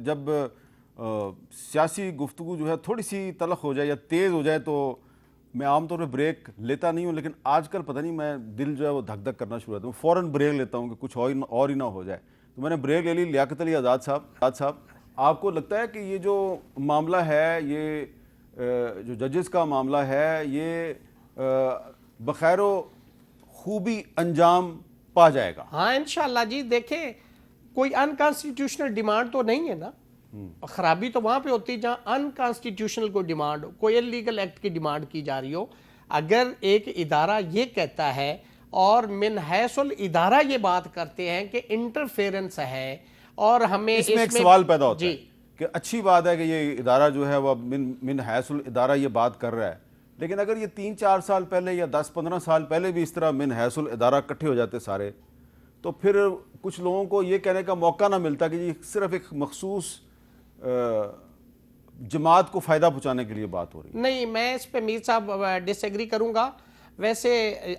जब सियासी गुफ्तगू जो है थोड़ी सी तलख हो जाए या तेज़ हो जाए तो मैं आमतौर पर ब्रेक लेता नहीं हूँ, लेकिन आजकल पता नहीं मैं दिल जो है वो धक धक करना शुरू होता हूँ, फ़ौरन ब्रेक लेता हूँ कि कुछ और ही ना हो जाए। तो मैंने ब्रेक ले ली। लियाकत अली आज़ाद साहब, आपको लगता है कि ये जो मामला है, ये जो जजेस का मामला है, ये बखैरो खूबी अंजाम पा जाएगा? हाँ इंशाल्लाह जी। देखें, कोई अनकॉन्स्टिट्यूशनल डिमांड तो नहीं है ना। खराबी तो वहां पे होती है जहां अनकॉन्स्टिट्यूशनल कोई डिमांड हो, कोई इलीगल एक्ट की डिमांड की जा रही हो। अगर एक इदारा ये कहता है और मिन हैसुल इदारा ये बात करते हैं कि इंटरफेरेंस है और हमें इसमें एक सवाल पैदा होता है कि अच्छी बात है कि ये इदारा जो है वो मिन हैसुल इदारा ये बात कर रहा है, लेकिन अगर ये 3-4 साल पहले या 10-15 साल पहले भी इस तरह मिन हैसुल इदारा इकट्ठे हो जाते सारे, तो फिर कुछ लोगों को ये कहने का मौका ना मिलता कि ये सिर्फ एक मखसूस जमात को फ़ायदा पहुंचाने के लिए बात हो रही। नहीं, मैं इस पे मीर साहब डिसएग्री करूंगा। वैसे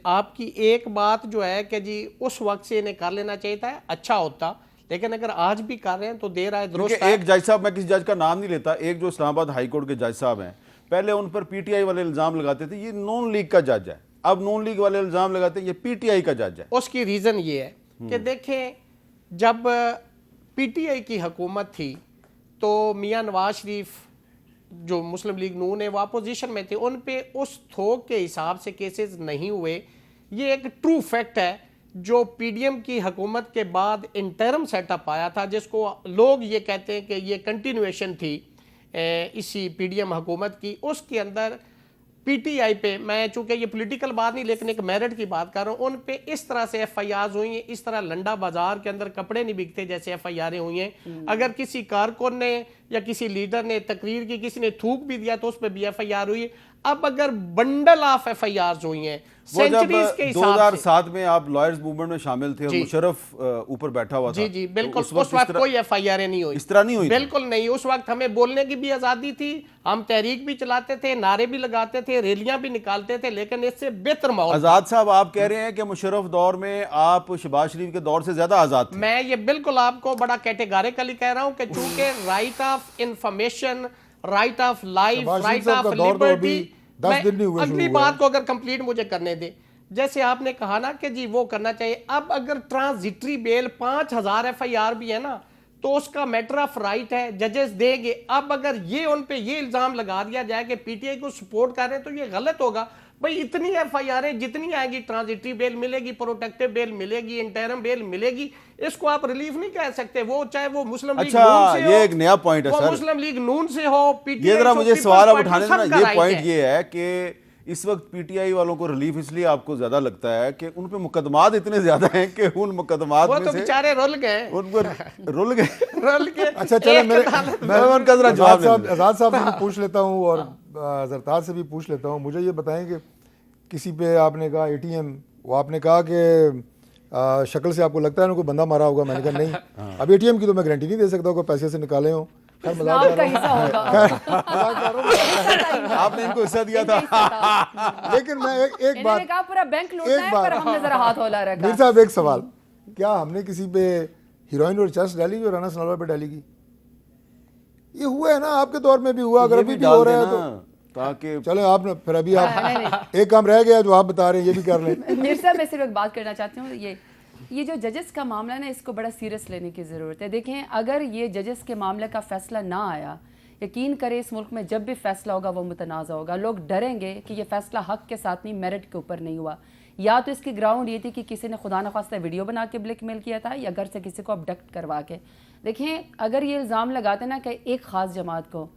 आपकी एक बात जो है कि जी उस वक्त से इन्हें कर लेना चाहिए था, अच्छा होता, लेकिन अगर आज भी कर रहे हैं तो देर आए दुरुस्त है। एक जज साहब, मैं किसी जज का नाम नहीं लेता, एक जो इस्लामाबाद हाई कोर्ट के जज साहब हैं, पहले उन पर पीटीआई वाले इल्ज़ाम लगाते थे ये नॉन लीग का जज है, अब नॉन लीग वाले इल्ज़ाम लगाते हैं ये पीटीआई का जज है। उसकी रीज़न ये है कि देखें, जब पीटीआई की हुकूमत थी तो मियां नवाज शरीफ जो मुस्लिम लीग नून है वो अपोजिशन में थे, उन पे उस थोक के हिसाब से केसेस नहीं हुए। ये एक ट्रू फैक्ट है जो पीडीएम की हुकूमत के बाद इंटरम सेटअप आया था, जिसको लोग ये कहते हैं कि ये कंटिन्यूएशन थी इसी पीडीएम हुकूमत की। उसके अंदर पीटीआई पे, मैं चूंकि ये पॉलिटिकल बात नहीं लेकिन एक मेरिट की बात कर रहा हूँ, उन पे इस तरह से एफआईआर हुई हैं, इस तरह लंडा बाजार के अंदर कपड़े नहीं बिकते जैसे एफआईआर हुई हैं। अगर किसी कारकुन ने या किसी लीडर ने तकरीर की, किसी ने थूक भी दिया तो उस पर भी एफआईआर हुई है। अब अगर बंडल ऑफ एफआईआर हुई हैं सेंचुरीज के हिसाब से। 2007 में आप लॉयर्स मूवमेंट में शामिल थे और मुशर्रफ ऊपर बैठा हुआ था। जी जी बिल्कुल, तो उस वक्त कोई एफआईआर नहीं हुई, इस तरह नहीं हुई, बिल्कुल नहीं। उस वक्त हमें बोलने की भी आजादी थी, हम तहरीक भी चलाते थे, नारे भी लगाते थे, रैलियां भी निकालते थे, लेकिन इससे बेहतर माहौल। आजाद साहब, आप कह रहे हैं कि मुशर्रफ दौर में आप शहबाज शरीफ के दौर से ज्यादा आजाद थे। मैं ये बिल्कुल आपको बड़ा कैटेगोरिकली कह रहा हूं कि चूंकि right of information, right of life, right of liberty, अगली बात को अगर कंप्लीट मुझे करने दे, जैसे आपने कहा ना कि जी वो करना चाहिए। अब अगर ट्रांजिटरी बेल 5000 एफआईआर भी है ना तो उसका मैटर ऑफ राइट है, जजेस देंगे। अब अगर ये उन पे ये इल्जाम लगा दिया जाए कि पीटीआई को सपोर्ट कर रहे हैं तो ये गलत होगा। भाई इतनी एफआईआर जितनी आएगी, ट्रांजिटरी बेल मिलेगी, प्रोटेक्टिव बेल मिलेगी, इंटरम बेल मिलेगी, इसको आप रिलीफ नहीं कह सकते। वो चाहे वो मुस्लिम लीग नून से हो, ये एक नया पॉइंट है सर, मुस्लिम लीग नून से हो, पीटीआई, ये जरा मुझे सवाल आप उठाने देना। ये पॉइंट ये है कि इस वक्त पीटीआई वालों को रिलीफ इसलिए आपको ज्यादा लगता है कि उन पे मुकदमात इतने ज्यादा हैं कि उन मुकदमात में से बेचारे रुल गए, उनको रुल गए। अच्छा चलो, मैं उनका जरा जवाब आजाद साहब से भी पूछ लेता हूँ और जरताज से भी पूछ लेता हूँ। मुझे ये बताएं कि किसी पे आपने कहा एटीएम, वो आपने कहा कि शक्ल से आपको लगता है उनको बंदा मारा होगा, मैंने कहा नहीं। अब एटीएम की तो मैं गारंटी नहीं दे सकता, कोई पैसे से निकाले हो। आपने इनको हिस्सा दिया था। लेकिन मैं एक बात कहा, पूरा बैंक लूटना है पर हमने जरा हाथ होला रखा। मीर साहब एक सवाल, क्या हमने किसी पे हीरोइन और चर्च डाली जो राना सनावला पे डाली की? ये हुआ है ना, आपके दौर में भी हुआ, अगर अभी भी हो रहा है तो ताकि चलो आपने फिर अभी आप एक काम रह गया जो आप बता रहे हैं ये भी कर लें। मीर साहब, मैं सिर्फ एक बात करना चाहती हूँ, ये जो जजेस का मामला है ना, इसको बड़ा सीरियस लेने की ज़रूरत है। देखें, अगर ये जजेस के मामले का फैसला ना आया, यकीन करें इस मुल्क में जब भी फैसला होगा वो मुतनाज़ा होगा। लोग डरेंगे कि ये फैसला हक के साथ नहीं, मेरिट के ऊपर नहीं हुआ। या तो इसकी ग्राउंड ये थी कि किसी ने खुदा न खास्ता वीडियो बना के ब्लैकमेल किया था, या घर से किसी को अबडक्ट करवा के। देखें, अगर ये इल्ज़ाम लगाते ना कि एक ख़ास जमात को,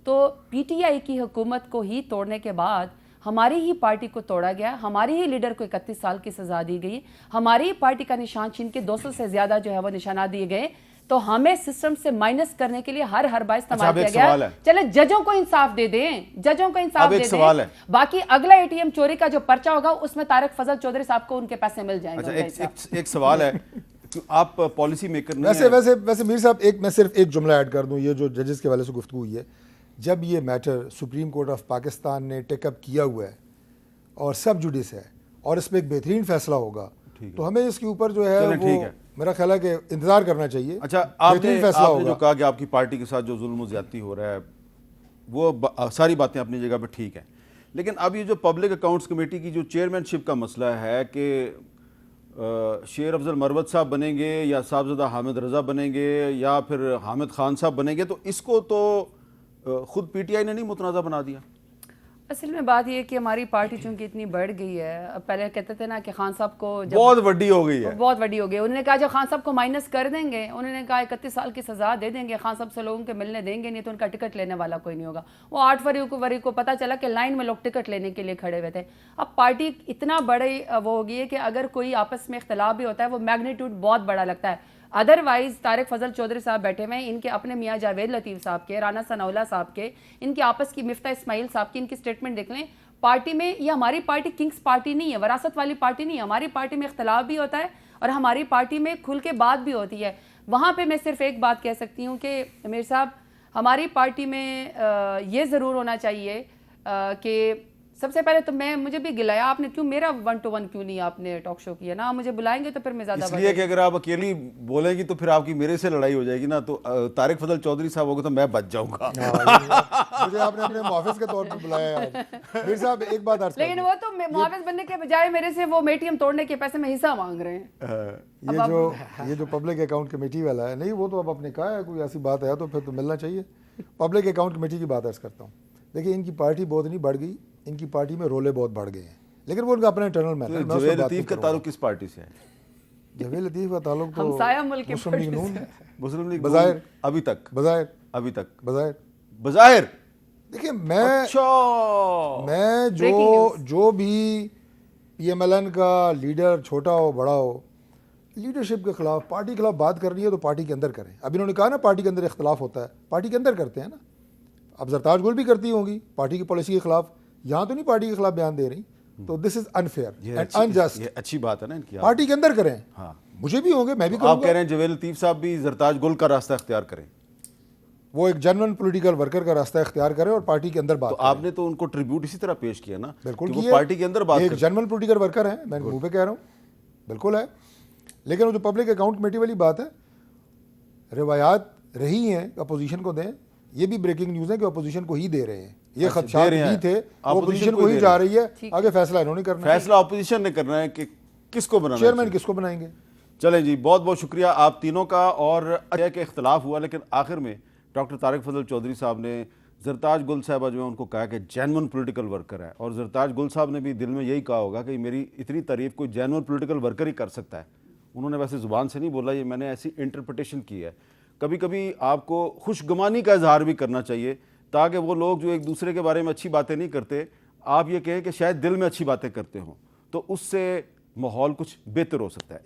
तो पीटीआई की हुकूमत को ही तोड़ने के बाद हमारी ही पार्टी को तोड़ा गया, हमारी ही लीडर को 31 साल की सजा दी गई, हमारी ही पार्टी का निशान छीन के 200 से ज्यादा जो है वो निशाना दिए गए। तो हमें सिस्टम से माइनस करने के लिए हर बार इस्तेमाल किया गया। चले जजों को इंसाफ दे दें, जजों को इंसाफ दे दें। बाकी अगला एटीएम चोरी का जो पर्चा होगा उसमें तारिक फजल चौधरी साहब को उनके पैसे मिल जाएंगे। एक सवाल है, आप पॉलिसी मेकर वैसे मीर साहब, मैं सिर्फ एक जुमला ऐड कर दूं, ये जो जजेस के वाले से गुफ्तगू हुई है, जब ये matter supreme court of Pakistan ने टेकअप किया हुआ है और सब जुडिस है और इस पर एक बेहतरीन फैसला होगा, तो हमें इसके ऊपर जो है चलें, वो ठीक है। मेरा ख्याल है कि इंतजार करना चाहिए। अच्छा, बेहतरीन फैसला आपने होगा। जो कहा कि आपकी पार्टी के साथ जो जुल्म ज्यादती हो रहा है, वो सारी बातें अपनी जगह पे ठीक है, लेकिन अब ये जो पब्लिक अकाउंट्स कमेटी की जो चेयरमैनशिप का मसला है कि शेर अफजल मरवत साहब बनेंगे या साहबजादा हामिद रज़ा बनेंगे या फिर हामिद खान साहब बनेंगे, तो इसको तो खुद पीटीआई ने नहीं मुतनाज़ा बना दिया। असल में बात ये है कि हमारी पार्टी चूंकि इतनी बढ़ गई है, अब पहले कहते थे ना कि खान साहब को जब बहुत बड़ी हो गई है, बहुत बड़ी हो गई, उन्होंने कहा जब खान साहब को माइनस कर देंगे, उन्होंने कहा 31 साल की सजा दे देंगे, खान साहब से लोगों के मिलने देंगे नहीं तो उनका टिकट लेने वाला कोई नहीं होगा। वो 8 फरवरी को पता चला कि लाइन में लोग टिकट लेने के लिए खड़े हुए थे। अब पार्टी इतना बड़े वो हो गई है कि अगर कोई आपस में इख्तलाफ भी होता है वो मैग्नीट्यूड बहुत बड़ा लगता है। अदरवाइज तारिक फजल चौधरी साहब बैठे हुए हैं, इनके अपने मियाँ जावेद लतीफ़ साहब के, राना सनाउल्लाह साहब के, इनके आपस की मिफ्ता इस्माइल साहब की, इनकी स्टेटमेंट देख लें। पार्टी में, ये हमारी पार्टी किंग्स पार्टी नहीं है, वरासत वाली पार्टी नहीं है। हमारी पार्टी में इख्तलाफ भी होता है और हमारी पार्टी में खुल के बात भी होती है। वहाँ पे मैं सिर्फ एक बात कह सकती हूँ कि मीर साहब, हमारी पार्टी में ये ज़रूर होना चाहिए कि सबसे पहले तो मुझे भी गिलाया आपने, क्यों मेरा 1-to-1 क्यों नहीं आपने टॉक शो किया ना, मुझे बुलाएंगे तो फिर मैं ज़्यादा इसलिए कि अगर आप अकेली बोलेंगी तो फिर आपकी मेरे से लड़ाई हो जाएगी ना, तो तारिक फजल चौधरी साहब होगा तो मैं बच जाऊंगा। मुझे आपने अपने मुहाफिज के तौर पर बुलाया है। मीर साहब एक बात अर्ज लेकिन वो तो मुहाफिज बनने के बजाय मेरे से वो एटीएम तोड़ने के पैसे में हिस्सा मांग रहे हैं। ये जो पब्लिक अकाउंट कमेटी वाला है, नहीं वो तो अब आपने कहा है, कोई ऐसी बात है तो फिर तो मिलना चाहिए। पब्लिक अकाउंट कमेटी की बात अर्ज करता हूँ। देखिए, इनकी पार्टी बहुत नहीं बढ़ गई, इनकी पार्टी में रोले बहुत बढ़ गए हैं, लेकिन वो उनका अपना इंटरनल मैटर है। जवेद लतीफ का ताल्लुक किस पार्टी से है? जवेद लतीफ का ताल्लुक तो हमसाया मुल्क के मुस्लिम लीग नून, मुस्लिम लीग बज़ाहिर अभी तक बज़ाहिर बज़ाहिर। देखिए, अच्छा, मैं जो भी PMLN का लीडर, छोटा हो बड़ा हो, लीडरशिप के खिलाफ, पार्टी के खिलाफ बात करनी है तो पार्टी के अंदर करें। अब इन्होंने कहा ना पार्टी के अंदर इख्तलाफ होता है, पार्टी के अंदर करते हैं ना। अब जरताज गुल भी करती होंगी पार्टी की पॉलिसी के खिलाफ, यहाँ तो नहीं पार्टी के खिलाफ बयान दे रही, तो this is unfair and unjust. ये अच्छी बात है ना इनकी। पार्टी के अंदर करें। हाँ, मुझे भी होंगे, मैं भी आप करूंगा। कह रहे हैं जवेद लतीफ साहब भी जरताज गुल का रास्ता इख्तियार करें, वो एक जनरल पॉलिटिकल वर्कर का रास्ता इख्तियार करें और पार्टी के अंदर बात तो करें। आपने तो उनको ट्रिब्यूट इसी तरह पेश किया ना, बिल्कुल कि वो किया। पार्टी के अंदर बात एक करें। जनरल पॉलिटिकल वर्कर है, मैं मुंह पे कह रहा हूँ, बिल्कुल है। लेकिन वो जो पब्लिक अकाउंट कमेटी वाली बात है, रिवायात रही हैं अपोजिशन को दें, ये भी ब्रेकिंग न्यूज़ है कि अपोजिशन को ही दे रहे हैं। ये अच्छा, खदशात दे रहे भी हैं। थे, Opposition अपोजिशन को को ही ही दे जा रहे रही है। आगे फैसला इन्होंने करना है। फैसला अपोजिशन ने करना है कि किसको बनाना है। चेयरमैन किसको बनाएंगे। चलें जी, बहुत बहुत शुक्रिया आप तीनों का। और अच्छा के इख्तलाफ हुआ, लेकिन आखिर में डॉक्टर तारिक फजल चौधरी साहब ने जरताज गुल साहबा जो है उनको कहा कि जेन्युइन पॉलिटिकल वर्कर है, और जरताज गुल साहब ने भी दिल में यही कहा होगा कि मेरी इतनी तारीफ कोई जेन्युइन पॉलिटिकल वर्कर ही कर सकता है। उन्होंने वैसे ज़ुबान से नहीं बोला, ये मैंने ऐसी इंटरप्रिटेशन की है। कभी कभी आपको खुशगमानी का इजहार भी करना चाहिए, ताकि वो लोग जो एक दूसरे के बारे में अच्छी बातें नहीं करते, आप ये कहें कि शायद दिल में अच्छी बातें करते हों, तो उससे माहौल कुछ बेहतर हो सकता है।